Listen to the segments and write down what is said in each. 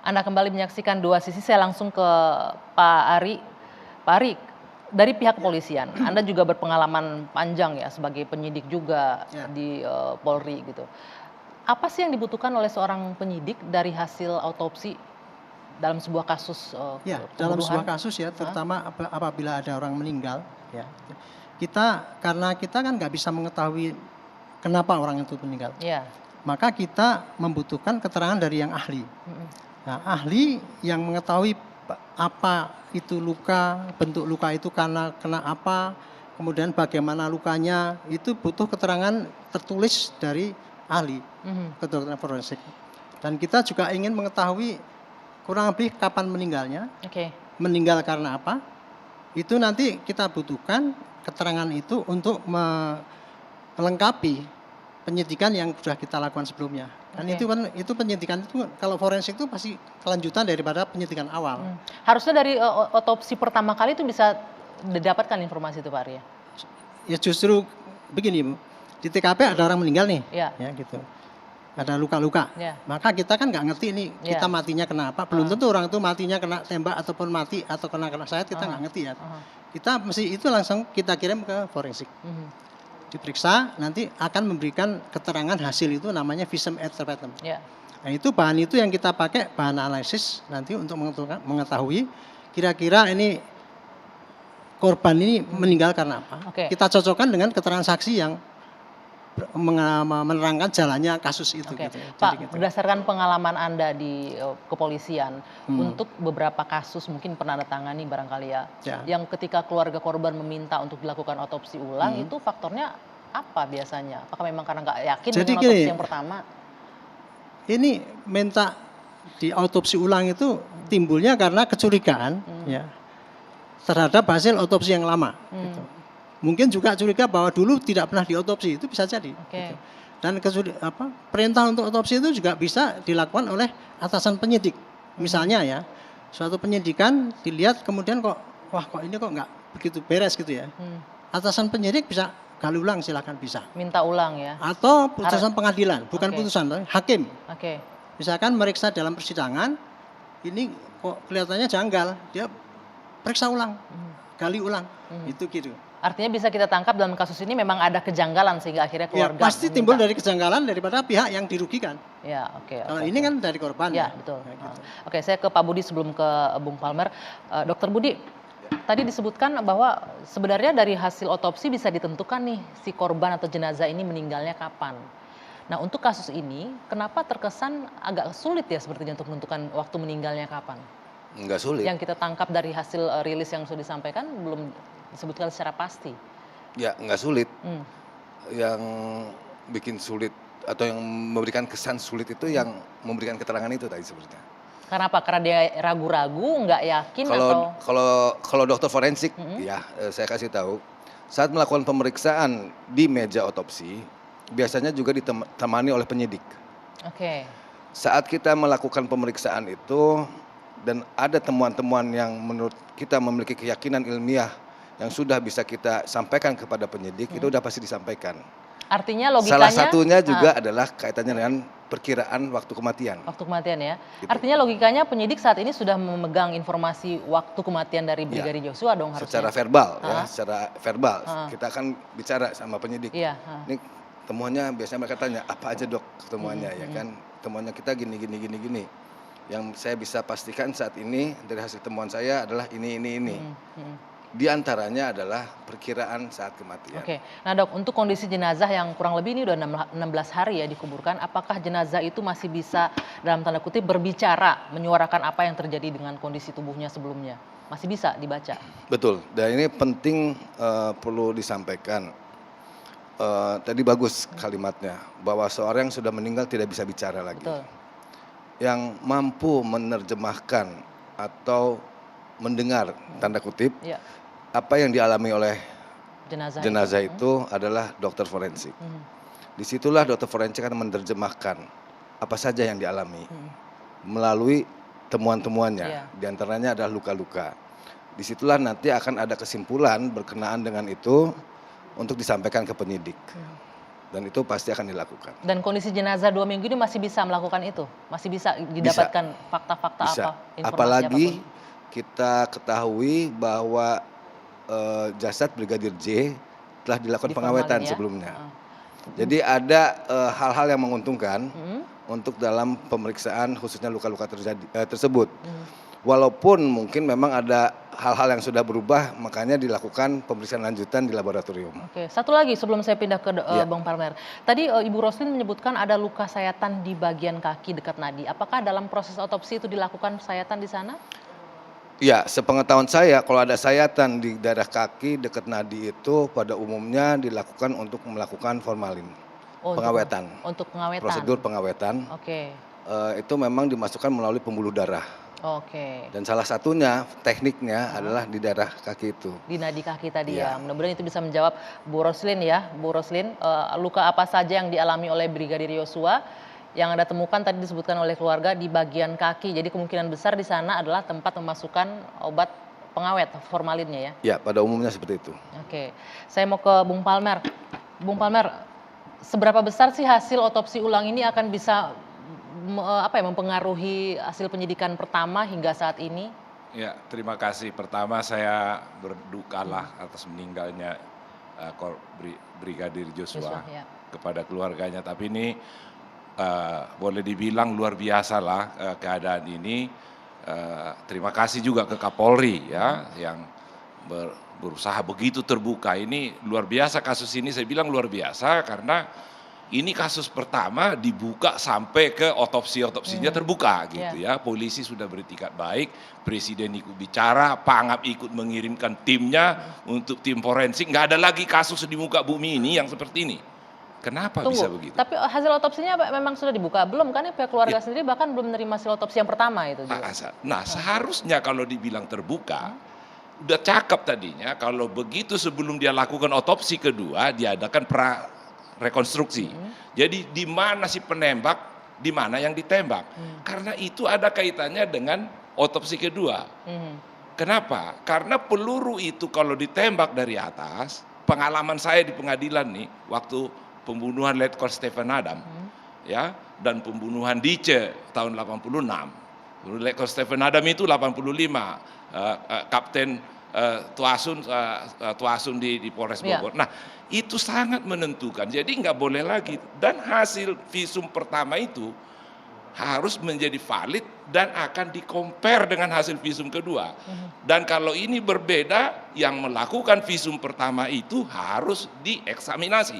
Anda kembali menyaksikan Dua Sisi, saya langsung ke Pak Ari. Pak Ari, dari pihak kepolisian, Anda juga berpengalaman panjang ya sebagai penyidik juga Ya. di Polri gitu. Apa sih yang dibutuhkan oleh seorang penyidik dari hasil autopsi dalam sebuah kasus Ya, dalam sebuah pembunuhan? kasus ya, terutama apabila ada orang meninggal, ya, karena kita kan nggak bisa mengetahui kenapa orang itu meninggal, Ya. maka kita membutuhkan keterangan dari yang ahli. Mm-mm. Nah, ahli yang mengetahui apa itu luka, bentuk luka itu karena kena apa, kemudian bagaimana lukanya, itu butuh keterangan tertulis dari ahli, kedokteran forensik. Dan kita juga ingin mengetahui kurang lebih kapan meninggalnya, Oke. meninggal karena apa, itu nanti kita butuhkan keterangan itu untuk melengkapi penyidikan yang sudah kita lakukan sebelumnya. Dan itu penyidikan itu kalau forensik itu pasti kelanjutan daripada penyidikan awal. Harusnya dari otopsi pertama kali itu bisa didapatkan informasi itu Pak Ari ya? Ya justru begini Bu, di TKP ada orang meninggal nih, Ya. ya gitu. Ada luka-luka, Ya. maka kita kan nggak ngerti nih kita Ya. matinya kenapa. Belum tentu orang itu matinya kena tembak ataupun mati atau kena sayat, kita nggak ngerti ya. Kita mesti itu langsung kita kirim ke forensik. Diperiksa, nanti akan memberikan keterangan hasil itu namanya visum et repertum. Ya. Nah itu bahan itu yang kita pakai, bahan analisis nanti untuk mengetahui kira-kira ini korban ini meninggal karena apa. Oke. Kita cocokkan dengan keterangan saksi yang menerangkan jalannya kasus itu. Oke. Gitu. Pak, Gitu. berdasarkan pengalaman Anda di kepolisian, untuk beberapa kasus mungkin pernah tangani barangkali ya, yang ketika keluarga korban meminta untuk dilakukan otopsi ulang, itu faktornya apa biasanya? Apakah memang karena nggak yakin dengan otopsi yang pertama? Ini minta di autopsi ulang itu timbulnya karena kecurigaan ya, terhadap hasil otopsi yang lama. Gitu. Mungkin juga curiga bahwa dulu tidak pernah diotopsi, itu bisa jadi. Gitu. Dan perintah untuk otopsi itu juga bisa dilakukan oleh atasan penyidik. Misalnya ya, suatu penyidikan dilihat kemudian kok ini kok nggak begitu beres gitu ya. Atasan penyidik bisa gali ulang, silakan bisa. Minta ulang ya. Atau putusan pengadilan, bukan putusan, tapi hakim. Misalkan meriksa dalam persidangan, ini kok kelihatannya janggal, dia periksa ulang, gali ulang, itu gitu. Artinya bisa kita tangkap dalam kasus ini memang ada kejanggalan sehingga akhirnya keluarga pasti timbul dari kejanggalan daripada pihak yang dirugikan. Ya, oke. Kalau ini kan dari korban. Ya, betul. Gitu. Oke, saya ke Pak Budi sebelum ke Bung Palmer. Dokter Budi, tadi disebutkan bahwa sebenarnya dari hasil otopsi bisa ditentukan nih si korban atau jenazah ini meninggalnya kapan. Nah, untuk kasus ini kenapa terkesan agak sulit ya sepertinya untuk menentukan waktu meninggalnya kapan? Enggak sulit. Yang kita tangkap dari hasil rilis yang sudah disampaikan belum disebutkan secara pasti. Ya, enggak sulit. Yang bikin sulit atau yang memberikan kesan sulit itu yang memberikan keterangan itu tadi sebetulnya. Karena apa? Karena dia ragu-ragu, nggak yakin atau? Kalau dokter forensik, ya saya kasih tahu, saat melakukan pemeriksaan di meja otopsi, biasanya juga ditemani oleh penyidik. Oke. Saat kita melakukan pemeriksaan itu dan ada temuan-temuan yang menurut kita memiliki keyakinan ilmiah yang sudah bisa kita sampaikan kepada penyidik, itu udah pasti disampaikan. Artinya logikanya? Salah satunya juga adalah kaitannya dengan perkiraan waktu kematian. Waktu kematian ya. Gitu. Artinya logikanya penyidik saat ini sudah memegang informasi waktu kematian dari Brigadir Joshua dong harusnya. Secara verbal ya, secara verbal. Kita akan bicara sama penyidik. Ini temuannya biasanya mereka tanya, apa aja dok temuannya ya kan? Temuannya kita gini. Yang saya bisa pastikan saat ini dari hasil temuan saya adalah ini. Di antaranya adalah perkiraan saat kematian. Oke. Nah dok, untuk kondisi jenazah yang kurang lebih ini udah 16 hari ya dikuburkan, apakah jenazah itu masih bisa dalam tanda kutip berbicara, menyuarakan apa yang terjadi dengan kondisi tubuhnya sebelumnya? Masih bisa dibaca? Betul, dan ini penting perlu disampaikan. Tadi bagus kalimatnya, bahwa seorang yang sudah meninggal tidak bisa bicara lagi. Betul. Yang mampu menerjemahkan atau mendengar, tanda kutip, apa yang dialami oleh jenazah itu adalah dokter forensik. Disitulah dokter forensik akan menerjemahkan apa saja yang dialami melalui temuan-temuannya. Di antaranya adalah luka-luka. Disitulah nanti akan ada kesimpulan berkenaan dengan itu untuk disampaikan ke penyidik. dan itu pasti akan dilakukan. Dan kondisi jenazah 2 minggu ini masih bisa melakukan itu? Masih bisa didapatkan fakta-fakta apa? Informasi Apalagi apapun? kita ketahui bahwa jasad Brigadir J telah dilakukan pengawetan ya? sebelumnya. Jadi ada hal-hal yang menguntungkan untuk dalam pemeriksaan khususnya luka-luka tersebut. Walaupun mungkin memang ada hal-hal yang sudah berubah, makanya dilakukan pemeriksaan lanjutan di laboratorium. Oke, satu lagi sebelum saya pindah ke Bang Palmer. Tadi Ibu Roslin menyebutkan ada luka sayatan di bagian kaki dekat nadi. Apakah dalam proses otopsi itu dilakukan sayatan di sana? Ya, sepengetahuan saya kalau ada sayatan di daerah kaki dekat nadi itu pada umumnya dilakukan untuk melakukan formalin. Pengawetan. Untuk pengawetan. Prosedur pengawetan. Oke. Itu memang dimasukkan melalui pembuluh darah. Oke. Dan salah satunya tekniknya adalah di daerah kaki itu. Di nadi kaki tadi Ya. ya. Mudah-mudahan itu bisa menjawab Bu Roslin ya. Bu Roslin, luka apa saja yang dialami oleh Brigadir Yosua yang Anda temukan tadi disebutkan oleh keluarga di bagian kaki. Jadi kemungkinan besar di sana adalah tempat memasukkan obat pengawet formalinnya ya. Ya, pada umumnya seperti itu. Oke. Saya mau ke Bung Palmer. Bung Palmer, seberapa besar sih hasil otopsi ulang ini akan bisa mempengaruhi hasil penyidikan pertama hingga saat ini? Ya, terima kasih. Pertama saya berdukalah atas meninggalnya Brigadir Joshua Ya. kepada keluarganya. Tapi ini boleh dibilang luar biasa lah keadaan ini. Terima kasih juga ke Kapolri ya yang berusaha begitu terbuka. Ini luar biasa kasus ini, saya bilang luar biasa karena ini kasus pertama dibuka sampai ke otopsinya terbuka gitu ya. Polisi sudah beretikat baik, presiden ikut bicara, Pangap ikut mengirimkan timnya untuk tim forensik. Nggak ada lagi kasus di muka bumi ini yang seperti ini. Kenapa bisa begitu? Tapi hasil otopsinya memang sudah dibuka belum kan ya, pihak keluarga sendiri bahkan belum menerima hasil otopsi yang pertama itu juga. Nah seharusnya kalau dibilang terbuka, udah cakep tadinya kalau begitu sebelum dia lakukan otopsi kedua diadakan rekonstruksi. Jadi di mana si penembak, di mana yang ditembak. Karena itu ada kaitannya dengan otopsi kedua. Kenapa? Karena peluru itu kalau ditembak dari atas, pengalaman saya di pengadilan nih, waktu pembunuhan Letkol Stephen Adam, ya, dan pembunuhan Dice tahun 86. Letkol Stephen Adam itu 85, Kapten Tuasun di Polres Bogor. Nah, itu sangat menentukan. Jadi nggak boleh lagi. Dan hasil visum pertama itu harus menjadi valid dan akan di-compare dengan hasil visum kedua. Dan kalau ini berbeda, yang melakukan visum pertama itu harus dieksaminasi.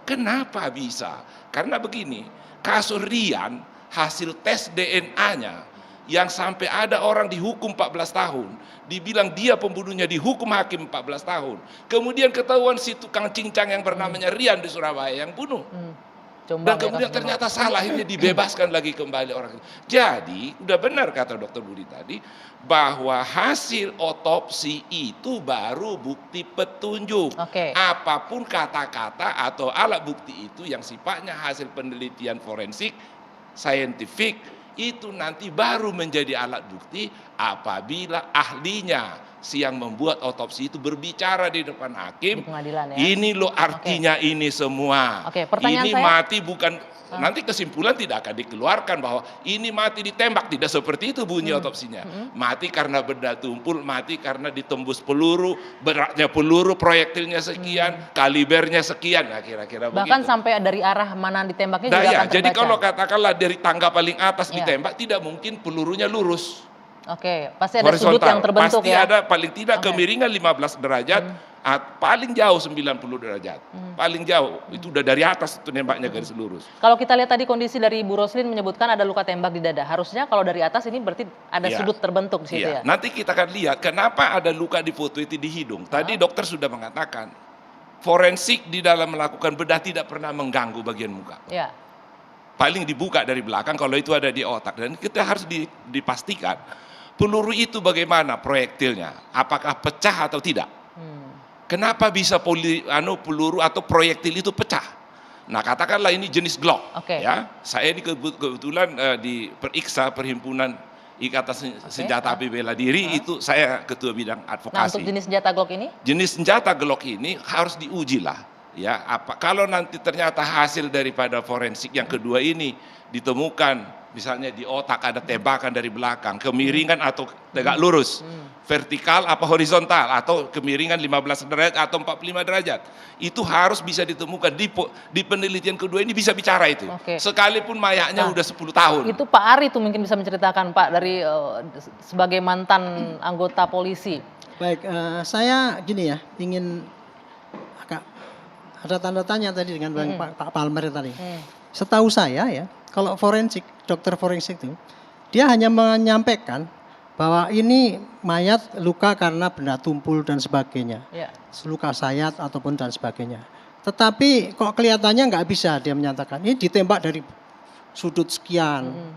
Kenapa bisa? Karena begini, kasus Rian hasil tes DNA-nya yang sampai ada orang dihukum 14 tahun, dibilang dia pembunuhnya, dihukum hakim 14 tahun. Kemudian ketahuan si tukang cincang yang bernamanya Rian di Surabaya yang bunuh. Dan kemudian ternyata salah, akhirnya dibebaskan lagi kembali orang itu. Jadi, udah benar kata Dokter Budi tadi, bahwa hasil otopsi itu baru bukti petunjuk. Apapun kata-kata atau alat bukti itu yang sifatnya hasil penelitian forensik, saintifik, itu nanti baru menjadi alat bukti apabila ahlinya yang membuat otopsi itu berbicara di depan hakim. Di pengadilan ya. Ini loh artinya ini semua. Ini mati bukan, nanti kesimpulan tidak akan dikeluarkan bahwa ini mati ditembak, tidak seperti itu bunyi otopsinya. Mati karena benda tumpul, mati karena ditembus peluru, beratnya peluru, proyektilnya sekian, kalibernya sekian, nah kira-kira begitu. Bahkan sampai dari arah mana ditembaknya juga akan terbaca. Jadi kalau katakanlah dari tangga paling atas ditembak, tidak mungkin pelurunya lurus. Pasti ada sudut yang terbentuk pasti ada paling tidak kemiringan 15 derajat, paling jauh 90 derajat. Paling jauh, itu udah dari atas itu nembaknya garis lurus. Kalau kita lihat tadi kondisi dari Bu Roslin menyebutkan ada luka tembak di dada. Harusnya kalau dari atas ini berarti ada sudut terbentuk di situ ya. Nanti kita akan lihat kenapa ada luka di foto itu di hidung. Tadi dokter sudah mengatakan, forensik di dalam melakukan bedah tidak pernah mengganggu bagian muka. Paling dibuka dari belakang kalau itu ada di otak. Dan kita harus dipastikan peluru itu bagaimana proyektilnya, apakah pecah atau tidak. Kenapa bisa peluru atau proyektil itu pecah? Nah katakanlah ini jenis Glock. Ya, saya ini kebetulan di Periksa Perhimpunan Ikatan Senjata Api Bela Diri, itu saya ketua bidang advokasi. Nah untuk jenis senjata Glock ini? Jenis senjata Glock ini harus diuji lah. Ya, kalau nanti ternyata hasil daripada forensik yang kedua ini ditemukan, misalnya di otak ada tembakan dari belakang, kemiringan atau tegak lurus, vertikal apa horizontal, atau kemiringan 15 derajat atau 45 derajat, itu harus bisa ditemukan di penelitian kedua ini, bisa bicara itu. Sekalipun mayatnya udah 10 tahun. Itu Pak Ari tuh mungkin bisa menceritakan, Pak, dari sebagai mantan anggota polisi. Baik, saya gini ya, ingin agak ada tanda tanya tadi dengan Pak Palmer tadi. Setahu saya ya, kalau forensik, dokter forensik itu, dia hanya menyampaikan bahwa ini mayat luka karena benda tumpul dan sebagainya, luka sayat ataupun dan sebagainya. Tetapi kok kelihatannya nggak bisa dia menyatakan ini ditembak dari sudut sekian,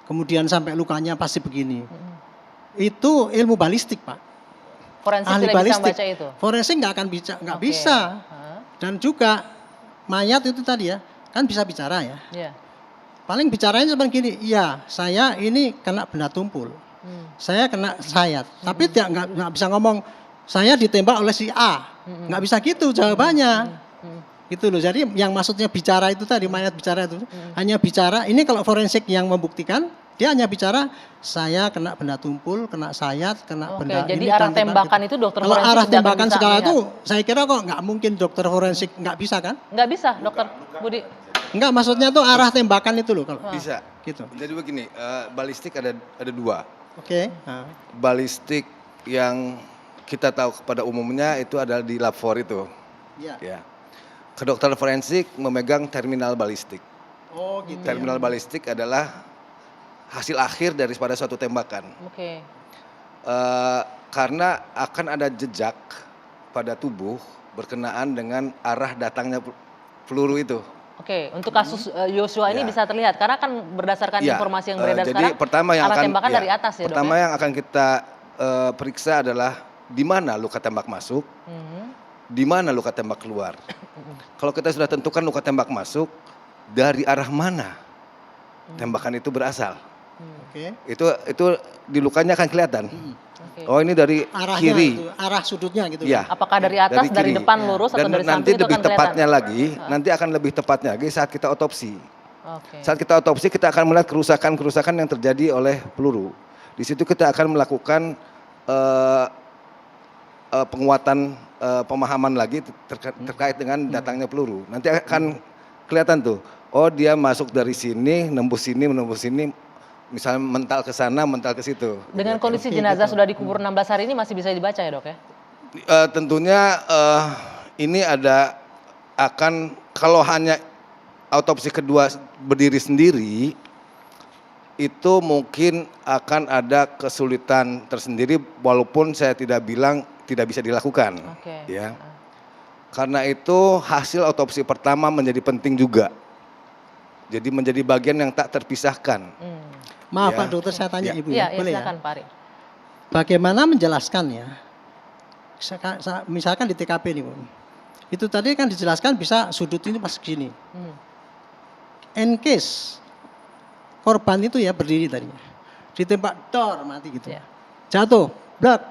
kemudian sampai lukanya pasti begini. Itu ilmu balistik, Pak. Forensik Ahli tidak balistik. bisa membaca itu. Forensik nggak akan bisa, nggak bisa. Dan juga mayat itu tadi ya, kan bisa bicara ya. Paling bicaranya seperti gini, iya saya ini kena benda tumpul, saya kena sayat, tapi nggak bisa ngomong saya ditembak oleh si A, nggak bisa gitu jawabannya, gitu loh. Jadi yang maksudnya bicara itu tadi, mayat bicara itu hanya bicara. Ini kalau forensik yang membuktikan, dia hanya bicara saya kena benda tumpul, kena sayat, kena benda jadi ini. arah tembakan gitu. Itu dokter kalau forensik arah tidak tembakan bisa segala melihat. itu, saya kira kok nggak mungkin dokter forensik nggak bisa kan? Nggak bisa, dokter Budi. Enggak, maksudnya tuh arah tembakan itu loh kalau. Bisa. Gitu. Jadi begini, balistik ada dua. Oke. Balistik yang kita tahu pada umumnya itu adalah di lab 4 itu. Iya. Ya. Kedokteran forensik memegang terminal balistik. Oh gitu. Terminal balistik adalah hasil akhir daripada suatu tembakan. Karena akan ada jejak pada tubuh berkenaan dengan arah datangnya peluru itu. Untuk kasus Yosua ini bisa terlihat karena kan berdasarkan informasi yang beredar jadi sekarang, arah tembakan dari atas ya, pertama Dok, ya? yang akan kita periksa adalah di mana luka tembak masuk, di mana luka tembak keluar. Kalau kita sudah tentukan luka tembak masuk, dari arah mana tembakan itu berasal. Itu di lukanya akan kelihatan. Oh ini dari arahnya kiri. itu, arah sudutnya gitu. Ya. Apakah dari atas, dari depan lurus atau Dan dari nanti samping itu lebih akan tepatnya kelihatan? lagi, nanti akan lebih tepatnya lagi saat kita otopsi. Saat kita otopsi kita akan melihat kerusakan-kerusakan yang terjadi oleh peluru. Di situ kita akan melakukan penguatan pemahaman lagi terkait dengan datangnya peluru. Nanti akan kelihatan tuh, oh dia masuk dari sini, nembus sini, misalnya mental ke sana, mental ke situ. Dengan kondisi jenazah sudah dikubur 16 hari ini masih bisa dibaca ya, Dok, ya? Tentunya ini akan kalau hanya autopsi kedua berdiri sendiri, itu mungkin akan ada kesulitan tersendiri, walaupun saya tidak bilang tidak bisa dilakukan. Ya. Karena itu hasil autopsi pertama menjadi penting juga. Jadi menjadi bagian yang tak terpisahkan. Maaf Pak Dokter, saya tanya Ibu ya, boleh silakan, ya? Pak Ari. Bagaimana menjelaskannya? Misalkan di TKP nih Bu, itu tadi kan dijelaskan bisa sudut ini pas gini. In case korban itu ya berdiri tadinya, ditembak dor mati gitu, jatuh, blak,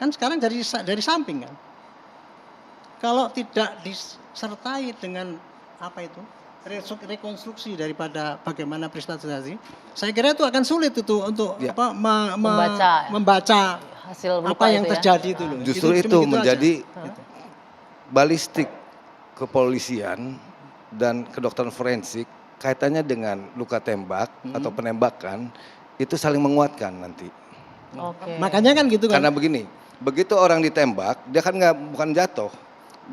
kan sekarang dari samping kan. Kalau tidak disertai dengan apa itu? Rekonstruksi daripada bagaimana peristiwa terjadi, saya kira itu akan sulit itu untuk membaca hasil apa yang terjadi itu loh. Justru itu menjadi balistik kepolisian dan kedokteran forensik kaitannya dengan luka tembak atau penembakan itu saling menguatkan nanti. Makanya kan gitu kan. Karena begini, begitu orang ditembak dia kan bukan jatuh,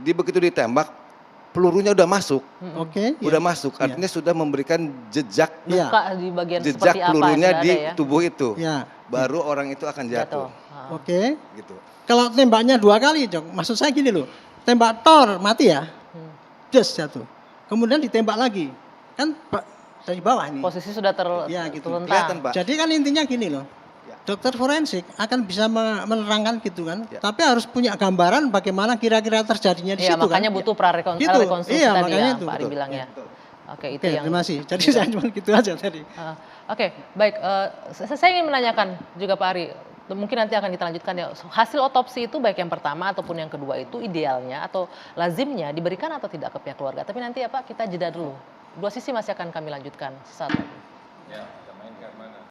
dia begitu ditembak pelurunya udah masuk, udah masuk, artinya sudah memberikan jejak, luka di bagian jejak pelurunya di tubuh itu, baru Ya. orang itu akan jatuh. Gitu. Kalau tembaknya 2 kali, Jok, maksud saya gini loh, tembak tor mati ya, des jatuh, kemudian ditembak lagi, kan dari bawah nih. Posisi sudah gitu. terlentang. Jadi kan intinya gini loh. Dokter forensik akan bisa menerangkan gitu kan, tapi harus punya gambaran bagaimana kira-kira terjadinya di situ makanya kan. butuh prarekonstruksi tadi makanya ya, itu. Pak Ari bilang ya. Itu yang. Terima kasih. Jadi saya cuma gitu aja tadi. Baik. Saya ingin menanyakan juga Pak Ari, Mungkin nanti akan kita lanjutkan ya. Hasil otopsi itu baik yang pertama ataupun yang kedua itu idealnya atau lazimnya diberikan atau tidak ke pihak keluarga. Tapi nanti ya Pak, kita jeda dulu. Dua sisi masih akan kami lanjutkan sesaat lagi. Ya.